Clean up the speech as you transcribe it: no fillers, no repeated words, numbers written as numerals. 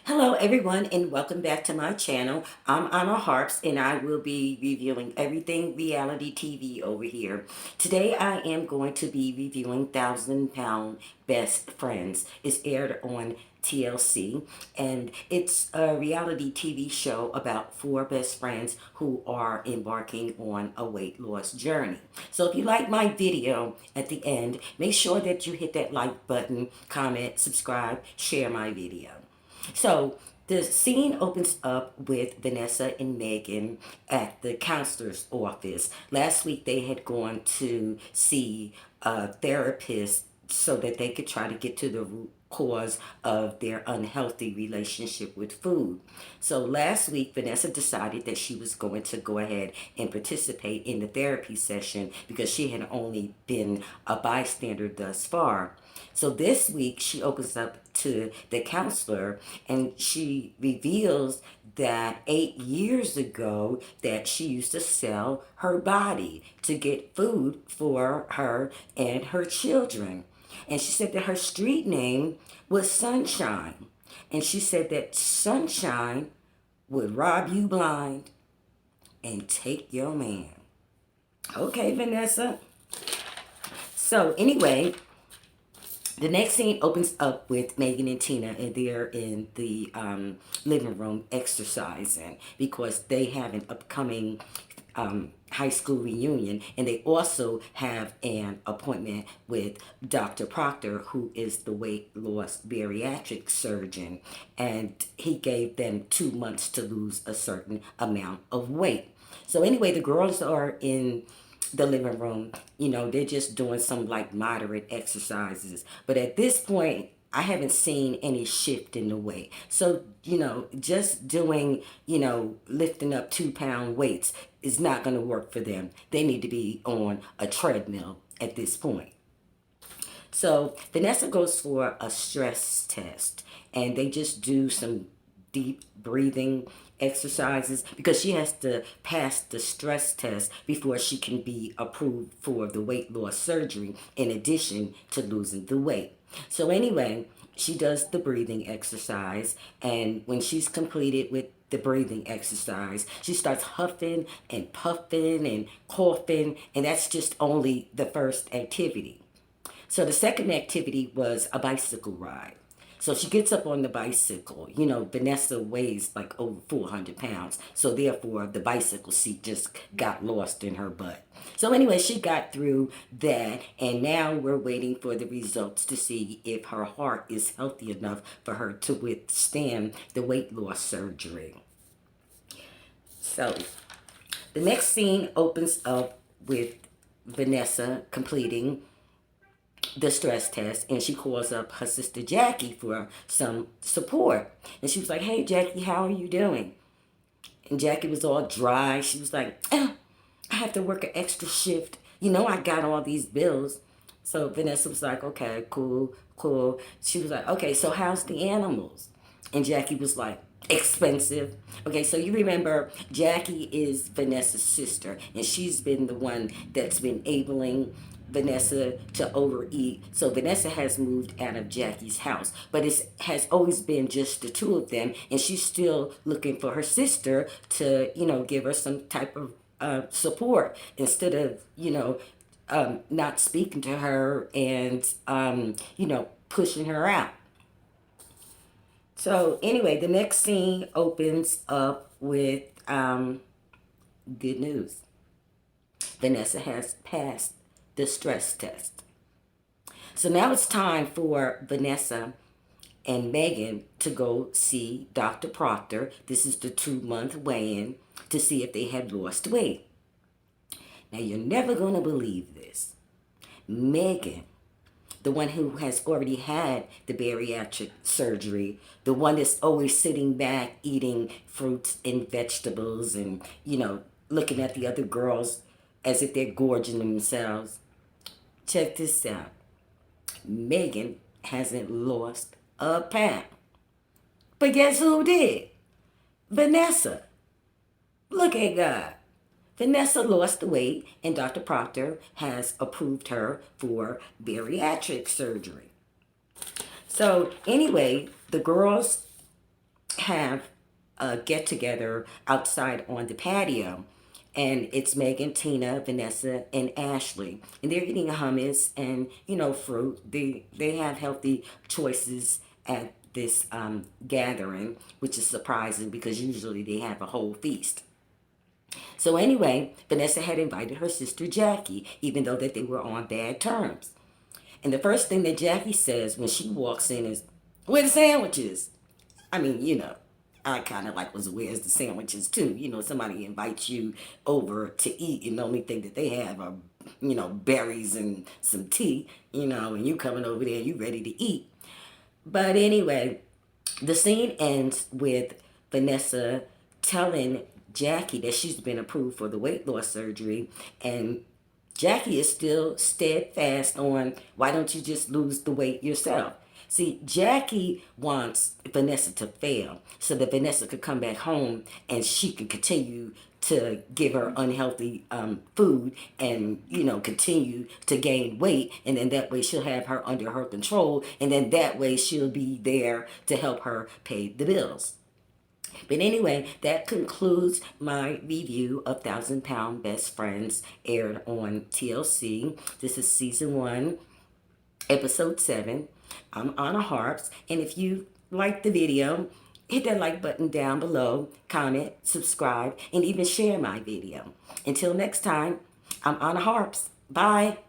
Hello everyone and welcome back to my channel. I'm Onna Harps and I will be reviewing everything reality TV over here. Today I am going to be reviewing Thousand Pound Best Friends. It's aired on TLC and it's a reality TV show about four best friends who are embarking on a weight loss journey. So if you like my video at the end, make sure that you hit that like button, comment, subscribe, share my video. So the scene opens up with Vanessa and Megan at the counselor's office. Last week they had gone to see a therapist so that they could try to get to the root cause of their unhealthy relationship with food. So last week Vanessa decided that she was going to go ahead and participate in the therapy session because she had only been a bystander thus far. So this week she opens up to the counselor and she reveals that 8 years ago that she used to sell her body to get food for her and her children. And she said that her street name was Sunshine. And she said that Sunshine would rob you blind and take your man. Okay, Vanessa. So anyway, the next scene opens up with Megan and Tina, and they're in the living room exercising because they have an upcoming high school reunion, and they also have an appointment with Dr. Proctor, who is the weight loss bariatric surgeon, and he gave them 2 months to lose a certain amount of weight. So anyway, the girls are in the living room. They're just doing some like moderate exercises. But at this point, I haven't seen any shift in the weight. So, just doing, lifting up 2-pound weights is not going to work for them. They need to be on a treadmill at this point. So Vanessa goes for a stress test and they just do some deep breathing exercises because she has to pass the stress test before she can be approved for the weight loss surgery in addition to losing the weight. So anyway, she does the breathing exercise, and when she's completed with the breathing exercise, she starts huffing and puffing and coughing, and that's just only the first activity. So the second activity was a bicycle ride. So she gets up on the bicycle. Vanessa weighs like over 400 pounds. So therefore, the bicycle seat just got lost in her butt. So anyway, she got through that. And now we're waiting for the results to see if her heart is healthy enough for her to withstand the weight loss surgery. So the next scene opens up with Vanessa completing the stress test, and she calls up her sister Jackie for some support. And she was like, "Hey Jackie, how are you doing?" And Jackie was all dry. She was like, I have to work an extra shift. I got all these bills. So Vanessa was like, "Okay, cool, cool." She was like, "Okay, so how's the animals?" And Jackie was like, "Expensive." Okay, so you remember Jackie is Vanessa's sister, and she's been the one that's been enabling Vanessa to overeat. So Vanessa has moved out of Jackie's house, but it has always been just the two of them, and she's still looking for her sister to, give her some type of support instead of, not speaking to her and, pushing her out. So anyway, the next scene opens up with good news. Vanessa has passed the stress test. So now it's time for Vanessa and Megan to go see Dr. Proctor. This is the 2-month weigh-in to see if they have lost weight. Now you're never going to believe this. Megan, the one who has already had the bariatric surgery, the one that's always sitting back eating fruits and vegetables and, looking at the other girls as if they're gorging themselves. Check this out. Megan hasn't lost a pound. But guess who did? Vanessa. Look at God. Vanessa lost the weight, and Dr. Proctor has approved her for bariatric surgery. So anyway, the girls have a get together outside on the patio. And it's Megan, Tina, Vanessa, and Ashley. And they're eating hummus and, fruit. They have healthy choices at this gathering, which is surprising because usually they have a whole feast. So anyway, Vanessa had invited her sister Jackie, even though that they were on bad terms. And the first thing that Jackie says when she walks in is, "Where the sandwiches?" I mean, I kind of like was where's the sandwiches too. Somebody invites you over to eat and the only thing that they have are, berries and some tea, and you coming over there, you ready to eat. But anyway, the scene ends with Vanessa telling Jackie that she's been approved for the weight loss surgery, and Jackie is still steadfast on why don't you just lose the weight yourself. See, Jackie wants Vanessa to fail so that Vanessa could come back home and she can continue to give her unhealthy food and, continue to gain weight. And then that way she'll have her under her control. And then that way she'll be there to help her pay the bills. But anyway, that concludes my review of Thousand Pound Best Friends, aired on TLC. This is season 1, episode 7. I'm Onna Harps, and if you like the video, hit that like button down below, comment, subscribe, and even share my video. Until next time, I'm Onna Harps. Bye.